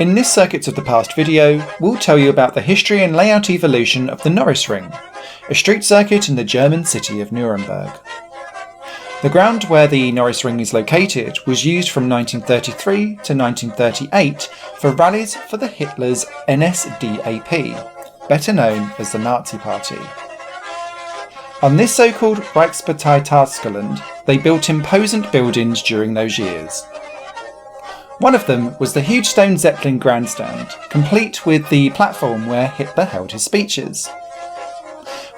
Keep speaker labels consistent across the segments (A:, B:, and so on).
A: In this Circuits of the Past video, we'll tell you about the history and layout evolution of the Norris Ring, a street circuit in the German city of Nuremberg. The ground where the Norris Ring is located was used from 1933 to 1938 for rallies for the Hitler's NSDAP, better known as the Nazi Party. On this so-called Reichspartei Tatsaland, they built imposing buildings during those years. One of them was the huge stone Zeppelin grandstand, complete with the platform where Hitler held his speeches.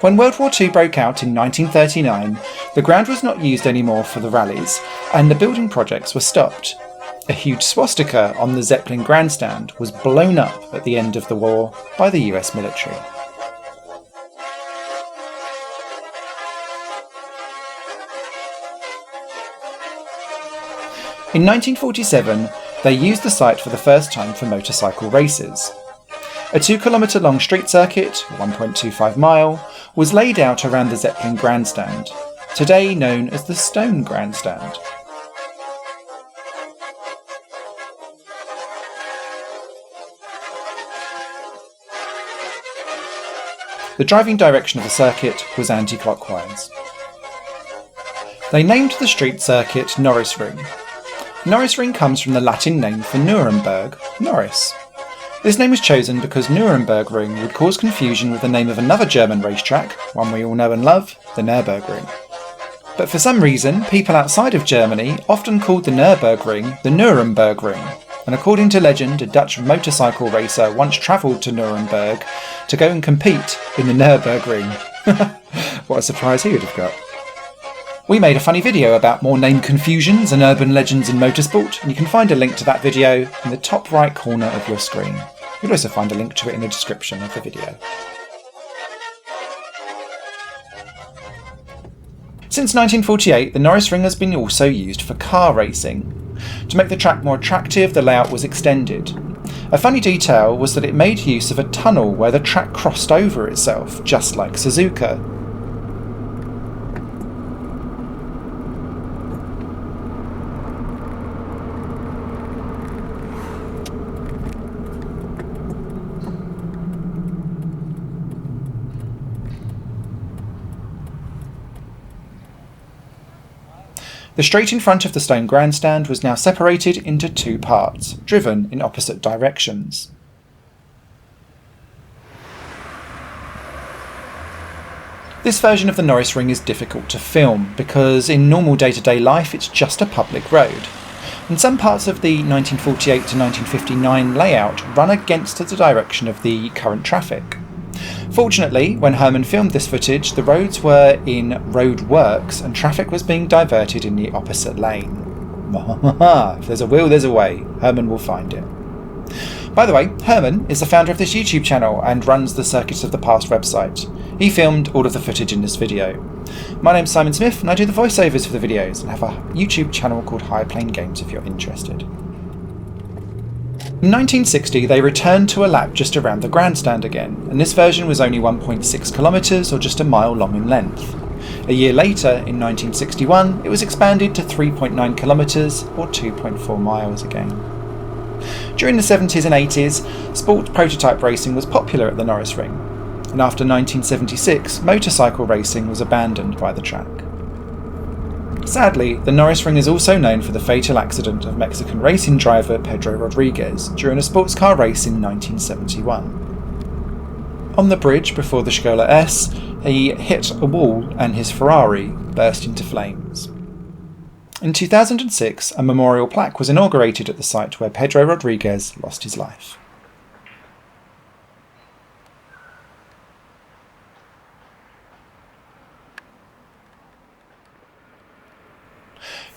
A: When World War II broke out in 1939, the ground was not used anymore for the rallies, and the building projects were stopped. A huge swastika on the Zeppelin grandstand was blown up at the end of the war by the US military. In 1947, they used the site for the first time for motorcycle races. A 2-kilometre long street circuit, 1.25 mile, was laid out around the Zeppelin grandstand, today known as the Stone Grandstand. The driving direction of the circuit was anti-clockwise. They named the street circuit Norris Ring. Norris Ring comes from the Latin name for Nuremberg, Norris. This name was chosen because Nuremberg Ring would cause confusion with the name of another German racetrack, one we all know and love, the Nürburgring. But for some reason, people outside of Germany often called the Nürburgring the Nuremberg Ring, and according to legend, a Dutch motorcycle racer once travelled to Nuremberg to go and compete in the Nürburgring. What a surprise he would have got. We made a funny video about more name confusions and urban legends in motorsport, and you can find a link to that video in the top right corner of your screen. You'll also find a link to it in the description of the video. Since 1948, the Norris Ring has been also used for car racing. To make the track more attractive, the layout was extended. A funny detail was that it made use of a tunnel where the track crossed over itself, just like Suzuka. The straight in front of the stone grandstand was now separated into 2 parts, driven in opposite directions. This version of the Norris Ring is difficult to film because in normal day-to-day life it's just a public road, and some parts of the 1948 to 1959 layout run against the direction of the current traffic. Fortunately, when Hermann filmed this footage, the roads were in road works and traffic was being diverted in the opposite lane. If there's a will, there's a way. Hermann will find it. By the way, Hermann is the founder of this YouTube channel and runs the Circuits of the Past website. He filmed all of the footage in this video. My name's Simon Smith and I do the voiceovers for the videos and have a YouTube channel called High Plane Games if you're interested. In 1960 they returned to a lap just around the grandstand again, and this version was only 1.6 kilometres or just a mile long in length. A year later, in 1961, it was expanded to 3.9 kilometres or 2.4 miles again. During the 70s and 80s, sport prototype racing was popular at the Norris Ring, and after 1976, motorcycle racing was abandoned by the track. Sadly, the Norris Ring is also known for the fatal accident of Mexican racing driver Pedro Rodriguez during a sports car race in 1971. On the bridge before the Scola S, he hit a wall and his Ferrari burst into flames. In 2006, a memorial plaque was inaugurated at the site where Pedro Rodriguez lost his life.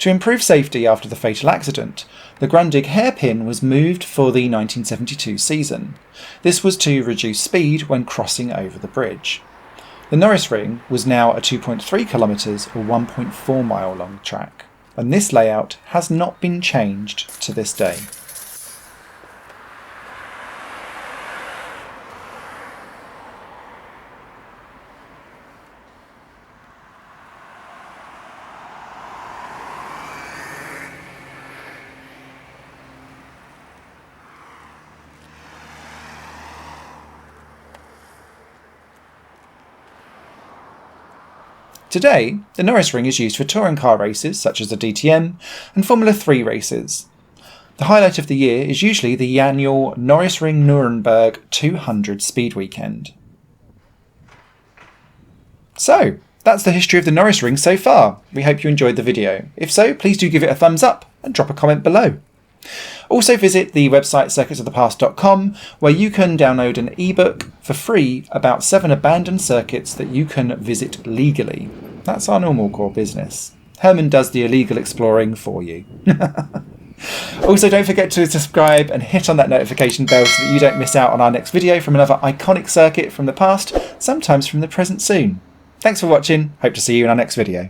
A: To improve safety after the fatal accident, the Grundig hairpin was moved for the 1972 season. This was to reduce speed when crossing over the bridge. The Norris Ring was now a 2.3 kilometres or 1.4 mile long track, and this layout has not been changed to this day. Today, the Norris Ring is used for touring car races such as the DTM and Formula 3 races. The highlight of the year is usually the annual Norris Ring Nuremberg 200 speed weekend. So, that's the history of the Norris Ring so far. We hope you enjoyed the video. If so, please do give it a thumbs up and drop a comment below. Also visit the website circuitsofthepast.com, where you can download an ebook for free about 7 abandoned circuits that you can visit legally. That's our normal core business. Herman does the illegal exploring for you. Also, don't forget to subscribe and hit on that notification bell so that you don't miss out on our next video from another iconic circuit from the past, sometimes from the present soon. Thanks for watching, hope to see you in our next video.